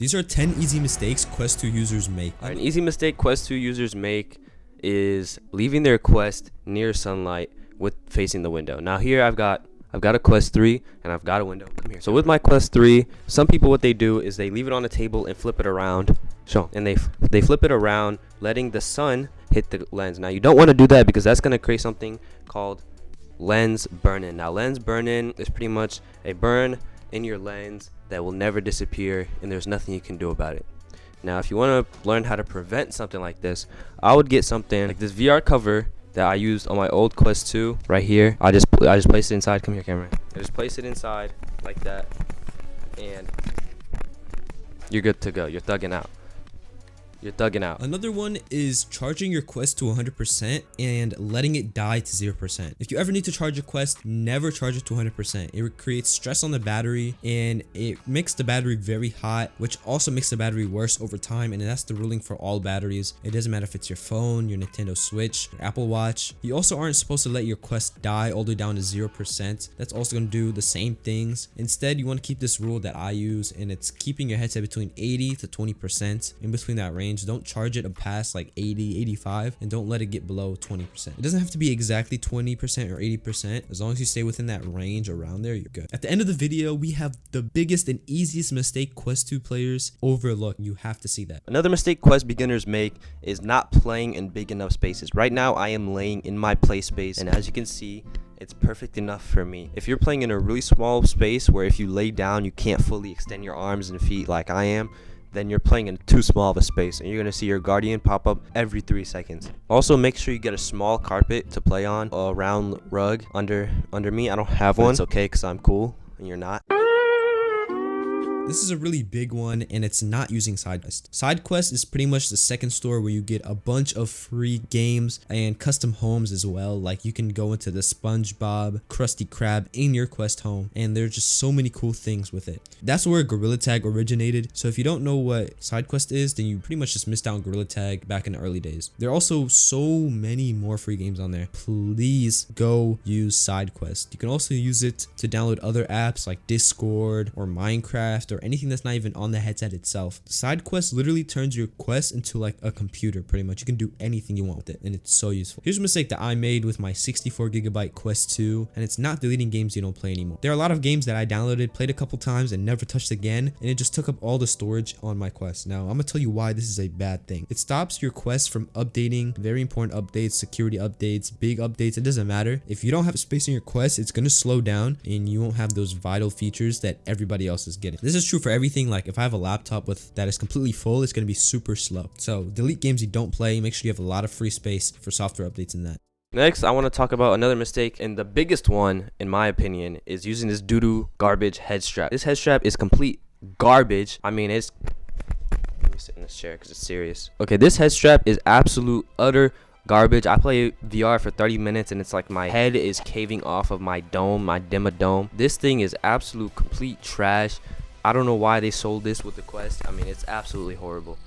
These are 10 easy mistakes Quest 2 users make. An easy mistake Quest 2 users make is leaving their Quest near sunlight with facing the window. Now here I've got a Quest 3 and I've got a window. Come here. So with my Quest 3, some people what they do is they leave it on the table and flip it around. And they flip it around, letting the sun hit the lens. Now you don't want to do that because that's going to create something called lens burn-in. Now lens burn-in is pretty much a burn in your lens that will never disappear, and there's nothing you can do about it. Now if you want to learn how to prevent something like this, I would get something like this VR cover that I used on my old Quest 2 right here. I just place it inside. Come here, camera. I just place it inside like that, and you're good to go. You're thugging out. Another one is charging your Quest to 100% and letting it die to 0%. If you ever need to charge your Quest, never charge it to 100%. It creates stress on the battery and it makes the battery very hot, which also makes the battery worse over time, and that's the ruling for all batteries. It doesn't matter if it's your phone, your Nintendo Switch, your Apple Watch. You also aren't supposed to let your Quest die all the way down to 0%. That's also going to do the same things. Instead, you want to keep this rule that I use, and it's keeping your headset between 80 to 20%. In between that range, don't charge it past like 80, 85, and don't let it get below 20%. It doesn't have to be exactly 20% or 80%. As long as you stay within that range around there, you're good. At the end of the video, we have the biggest and easiest mistake Quest 2 players overlook. You have to see that. Another mistake Quest beginners make is not playing in big enough spaces. Right now, I am laying in my play space, and as you can see, it's perfect enough for me. If you're playing in a really small space where if you lay down, you can't fully extend your arms and feet like I am, then you're playing in too small of a space, and you're going to see your Guardian pop up every 3 seconds. Also, make sure you get a small carpet to play on, a round rug under me. I don't have one. It's okay because I'm cool and you're not. This is a really big one, and it's not using SideQuest. SideQuest is pretty much the second store where you get a bunch of free games and custom homes as well. Like you can go into the SpongeBob, Krusty Krab in your Quest home, and there's just so many cool things with it. That's where Gorilla Tag originated. So if you don't know what SideQuest is, then you pretty much just missed out on Gorilla Tag back in the early days. There are also so many more free games on there. Please go use SideQuest. You can also use it to download other apps like Discord or Minecraft or anything that's not even on the headset itself. SideQuest literally turns your Quest into like a computer pretty much. You can do anything you want with it, and it's so useful. Here's a mistake that I made with my 64GB Quest 2, and it's not deleting games you don't play anymore. There are a lot of games that I downloaded, played a couple times, and never touched again, and it just took up all the storage on my Quest. Now, I'm gonna tell you why this is a bad thing. It stops your Quest from updating very important updates, security updates, big updates. It doesn't matter. If you don't have space in your Quest, it's gonna slow down, and you won't have those vital features that everybody else is getting. This is true for everything. Like if I have a laptop that is completely full, it's going to be super slow. So delete games you don't play. Make sure you have a lot of free space for software updates in that. Next, I want to talk about another mistake, and the biggest one, in my opinion, is using this doo-doo garbage head strap. This head strap is complete garbage. I mean, let me sit in this chair because it's serious. Okay, this head strap is absolute, utter garbage. I play VR for 30 minutes and it's like my head is caving off of my dome, my Dimma dome. This thing is absolute complete trash. I don't know why they sold this with the Quest. I mean, it's absolutely horrible.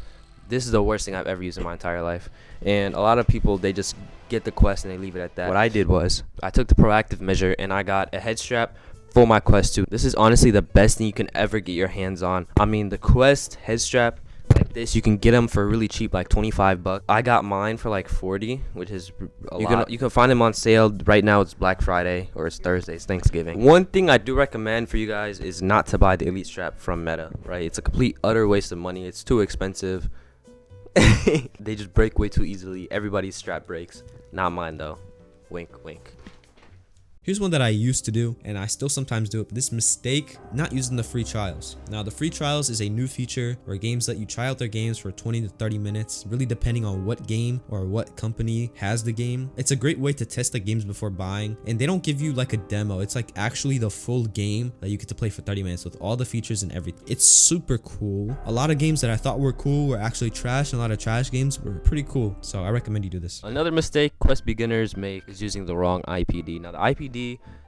This is the worst thing I've ever used in my entire life. And a lot of people, they just get the Quest and they leave it at that. What I did was I took the proactive measure and I got a head strap for my Quest 2. This is honestly the best thing you can ever get your hands on. I mean, the Quest head strap like this, you can get them for really cheap, like 25 bucks. I got mine for like 40, which is a lot. You can find them on sale right now. It's Black Friday or it's Thursday, it's Thanksgiving. One thing I do recommend for you guys is not to buy the Elite strap from Meta, right? It's a complete utter waste of money. It's too expensive. They just break way too easily. Everybody's strap breaks, not mine though. Wink wink. Here's one that I used to do, and I still sometimes do it, but this mistake, not using the free trials. Now, the free trials is a new feature where games let you try out their games for 20 to 30 minutes, really depending on what game or what company has the game. It's a great way to test the games before buying, and they don't give you like a demo. It's like actually the full game that you get to play for 30 minutes with all the features and everything. It's super cool. A lot of games that I thought were cool were actually trash, and a lot of trash games were pretty cool. So I recommend you do this. Another mistake Quest beginners make is using the wrong IPD. Now, the IPD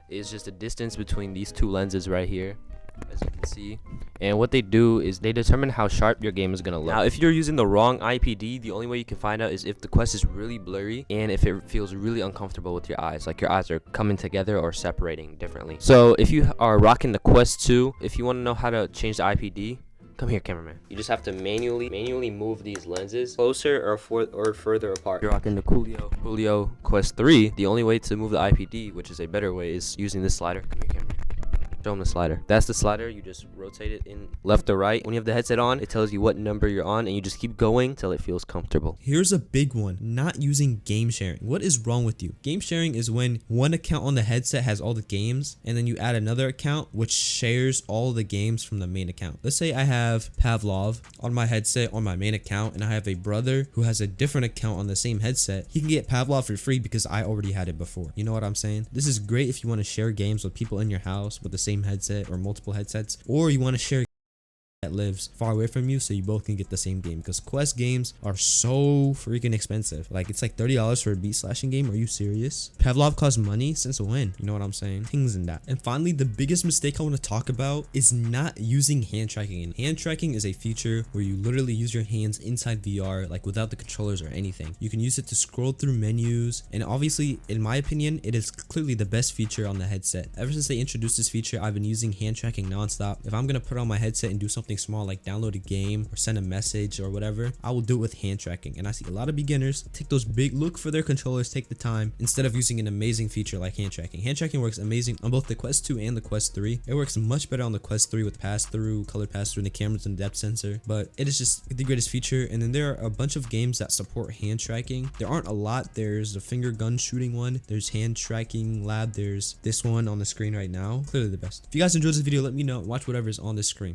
is just a distance between these two lenses right here, as you can see, and what they do is they determine how sharp your game is going to look. Now, if you're using the wrong IPD, the only way you can find out is if the Quest is really blurry and if it feels really uncomfortable with your eyes, like your eyes are coming together or separating differently. So if you are rocking the Quest 2, if you want to know how to change the IPD, Come here, cameraman. You just have to manually move these lenses closer or further apart. You're rocking the Coolio Quest 3. The only way to move the IPD, which is a better way, is using this slider. Come here, cameraman. Show them the slider. That's the slider. You just rotate it in left or right. When you have the headset on, it tells you what number you're on, and you just keep going till it feels comfortable. Here's a big one: not using game sharing. What is wrong with you? Game sharing is when one account on the headset has all the games, and then you add another account which shares all the games from the main account. Let's say I have Pavlov on my headset on my main account, and I have a brother who has a different account on the same headset. He can get Pavlov for free because I already had it before. You know what I'm saying? This is great if you want to share games with people in your house with the same headset or multiple headsets, or you want to share that lives far away from you so you both can get the same game, because Quest games are so freaking expensive. Like, it's like $30 for a beat slashing game. Are you serious? Pavlov costs money since when? You know what I'm saying? Things in that. And finally, the biggest mistake I want to talk about is not using hand tracking. And hand tracking is a feature where you literally use your hands inside VR, like without the controllers or anything. You can use it to scroll through menus, and obviously, in my opinion, it is clearly the best feature on the headset. Ever since they introduced this feature, I've been using hand tracking nonstop. If I'm gonna put on my headset and do something small like download a game or send a message or whatever, I will do it with hand tracking. And I see a lot of beginners take those big look for their controllers, take the time, instead of using an amazing feature like hand tracking. Hand tracking works amazing on both the Quest 2 and the Quest 3. It works much better on the Quest 3 with pass-through, color pass-through, and the cameras and depth sensor, but it is just the greatest feature. And then there are a bunch of games that support hand tracking. There aren't a lot. There's a finger gun shooting one, there's hand tracking lab, there's this one on the screen right now. Clearly the best. If you guys enjoyed this video, let me know. Watch whatever's on the screen.